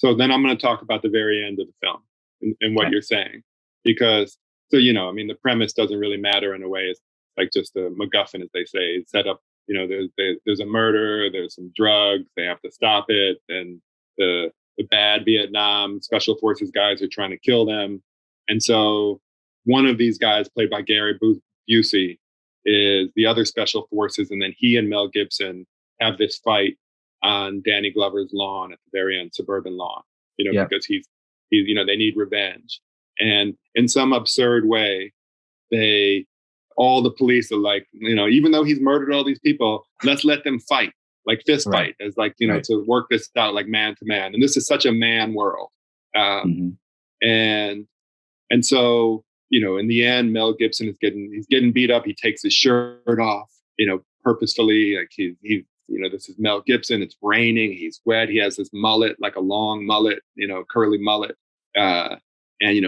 So then I'm going to talk about the very end of the film and what you're saying, because so I mean, the premise doesn't really matter in a way. It's like just a MacGuffin, as they say. It's set up. There's a murder. There's some drugs. They have to stop it, and the bad Vietnam special forces guys are trying to kill them. And so one of these guys, played by Gary Busey, is the other special forces, and then he and Mel Gibson have this fight on Danny Glover's lawn at the very end, suburban lawn, because he's they need revenge. And in some absurd way, all the police are like, even though he's murdered all these people, let's let them fight, like fist fight, as like, to work this out like man to man. And this is such a man world. And so, in the end, Mel Gibson is getting beat up. He takes his shirt off, purposefully. Like this is Mel Gibson. It's raining. He's wet. He has this mullet, like a long mullet, curly mullet. And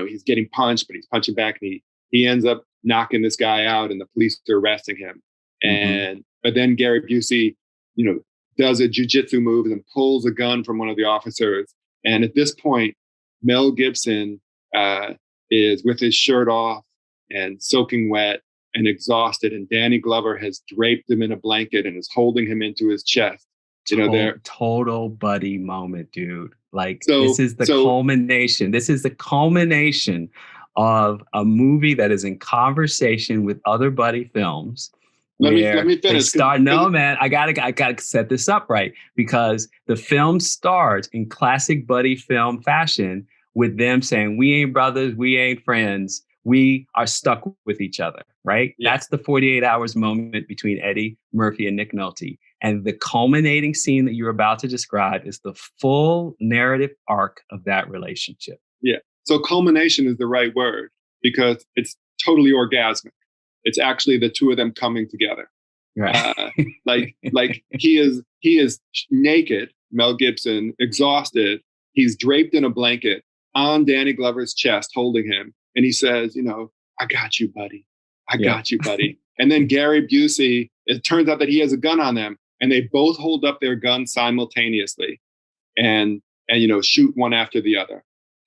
he's getting punched, but he's punching back, and he ends up knocking this guy out, and the police are arresting him. But then Gary Busey, does a jujitsu move and pulls a gun from one of the officers. And at this point, Mel Gibson is with his shirt off and soaking wet and exhausted, and Danny Glover has draped him in a blanket and is holding him into his chest. Total buddy moment, dude. This is the culmination. This is the culmination of a movie that is in conversation with other buddy films. Let me finish. Man, I gotta set this up right, because the film starts in classic buddy film fashion with them saying, "We ain't brothers, we ain't friends, we are stuck with each other." Right? Yeah. That's the 48 hours moment between Eddie Murphy and Nick Nolte. And the culminating scene that you're about to describe is the full narrative arc of that relationship. Yeah. So culmination is the right word, because it's totally orgasmic. It's actually the two of them coming together. Right. Like he is naked, Mel Gibson, exhausted. He's draped in a blanket on Danny Glover's chest, holding him. And he says, "I got you, buddy. I got you, buddy." And then Gary Busey, it turns out that he has a gun on them, and they both hold up their guns simultaneously and shoot one after the other.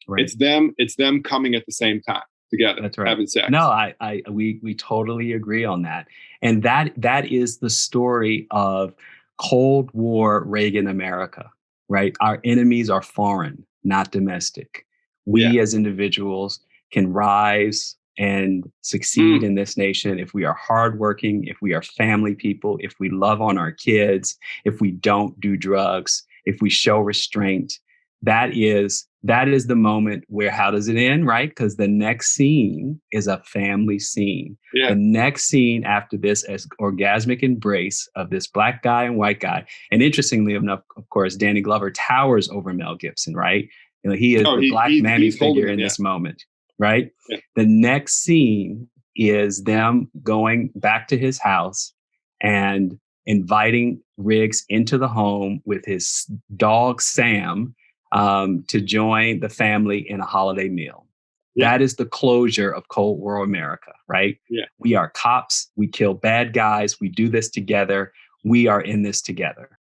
Right. It's them coming at the same time together. That's right. Having sex. No, we totally agree on that. And that is the story of Cold War Reagan America, right? Our enemies are foreign, not domestic. We as individuals can rise and succeed in this nation if we are hardworking, if we are family people, if we love on our kids, if we don't do drugs, if we show restraint. That is the moment where, how does it end, right? Because the next scene is a family scene. Yeah. The next scene after this is orgasmic embrace of this black guy and white guy. And interestingly enough, of course, Danny Glover towers over Mel Gibson, right? He is the black mammy figure in this moment, right? Yeah. The next scene is them going back to his house and inviting Riggs into the home with his dog, Sam, to join the family in a holiday meal. Yeah. That is the closure of Cold War America, right? Yeah. We are cops. We kill bad guys. We do this together. We are in this together.